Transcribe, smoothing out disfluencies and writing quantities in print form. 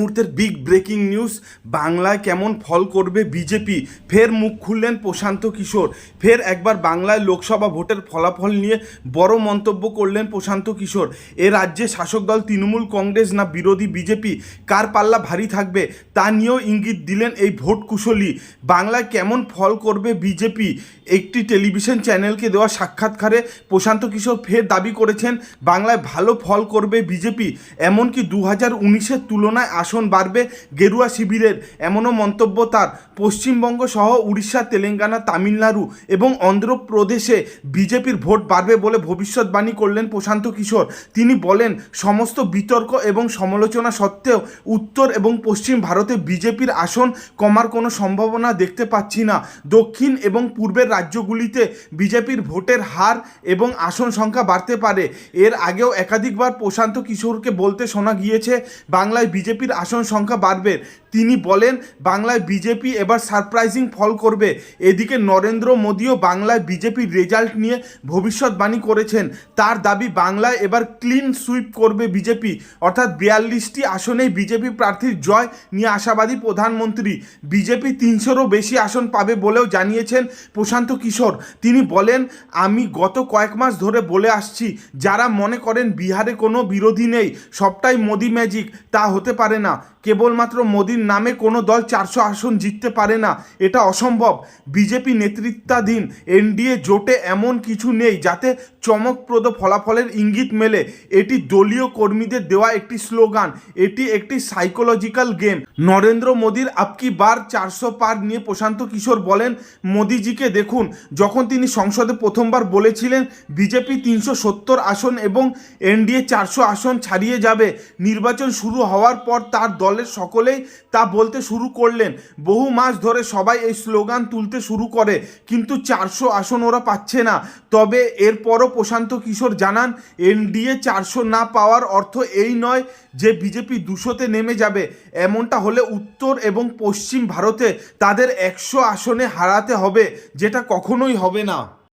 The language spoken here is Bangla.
মুহূর্তের বিগ ব্রেকিং নিউজ। বাংলায় কেমন ফল করবে বিজেপি, ফের মুখ খুললেন প্রশান্ত কিশোর। ফের একবার বাংলায় লোকসভা ভোটের ফলাফল নিয়ে বড় মন্তব্য করলেন প্রশান্ত কিশোর। এ রাজ্যে শাসক দল তৃণমূল কংগ্রেস না বিরোধী বিজেপি, কার পাল্লা ভারী থাকবে তা নিয়েও ইঙ্গিত দিলেন এই ভোট কুশলী। বাংলায় কেমন ফল করবে বিজেপি, একটি টেলিভিশন চ্যানেলকে দেওয়া সাক্ষাৎকারে প্রশান্ত কিশোর ফের দাবি করেছেন বাংলায় ভালো ফল করবে বিজেপি। এমনকি 2019-এর তুলনায় আসন বাড়বে গেরুয়া শিবিরের, এমনও মন্তব্য তার। পশ্চিমবঙ্গ সহ উড়িষ্যা, তেলেঙ্গানা, তামিলনাড়ু এবং অন্ধ্রপ্রদেশে বিজেপির ভোট বাড়বে বলে ভবিষ্যৎবাণী করলেন প্রশান্ত কিশোর। তিনি বলেন, সমস্ত বিতর্ক এবং সমালোচনা সত্ত্বেও উত্তর এবং পশ্চিম ভারতে বিজেপির আসন কমার কোনো সম্ভাবনা দেখতে পাচ্ছি না। দক্ষিণ এবং পূর্বের রাজ্যগুলিতে বিজেপির ভোটের হার এবং আসন সংখ্যা বাড়তে পারে। এর আগেও একাধিকবার প্রশান্ত কিশোরকে বলতে শোনা গিয়েছে বাংলায় বিজেপির আসন সংখ্যা বাড়বে। তিনি বলেন, বাংলায় বিজেপি এবার সারপ্রাইজিং ফল করবে। এদিকে নরেন্দ্র মোদীও বাংলায় বিজেপির রেজাল্ট নিয়ে ভবিষ্যৎবাণী করেছেন। তার দাবি, বাংলায় এবার ক্লিন সুইপ করবে বিজেপি, অর্থাৎ 42টি আসনেই বিজেপি প্রার্থীর জয় নিয়ে আশাবাদী প্রধানমন্ত্রী। বিজেপি 300-রও বেশি আসন পাবে বলেও জানিয়েছেন প্রশান্ত কিশোর। তিনি বলেন, আমি গত কয়েক মাস ধরে বলে আসছি, যারা মনে করেন বিহারে কোনো বিরোধী নেই, সবটাই মোদি ম্যাজিক, তা হতে পারে না। কেবলমাত্র মোদির নামে কোনো দল 400 আসন জিততে পারে না, এটা অসম্ভব। বিজেপি নেতৃত্বাধীন এনডিএ জোটে এমন কিছু নেই যাতে চমকপ্রদ ফলাফলের ইঙ্গিত মেলে। এটি দলীয় কর্মীদের দেওয়া একটি স্লোগান, এটি একটি সাইকোলজিক্যাল গেম। নরেন্দ্র মোদীর আপকি বার 400 পার নিয়ে প্রশান্ত কিশোর বলেন, মোদিজিকে দেখুন, যখন তিনি সংসদে প্রথমবার বলেছিলেন বিজেপি 370 আসন এবং এনডিএ 400 আসন ছাড়িয়ে যাবে, নির্বাচন শুরু হওয়ার পর তার দলের সকলেই তা বলতে শুরু করলেন। বহু মাস ধরে সবাই এই স্লোগান তুলতে শুরু করে, কিন্তু 400 আসন ওরা পাচ্ছে না। তবে এরপরও প্রশান্ত কিশোর জানান, এনডিএ 400 না পাওয়ার অর্থ এই নয় যে বিজেপি 200-তে নেমে যাবে। এমনটা হলে উত্তর এবং পশ্চিম ভারতে তাদের 100 আসনে হারাতে হবে, যেটা কখনোই হবে না।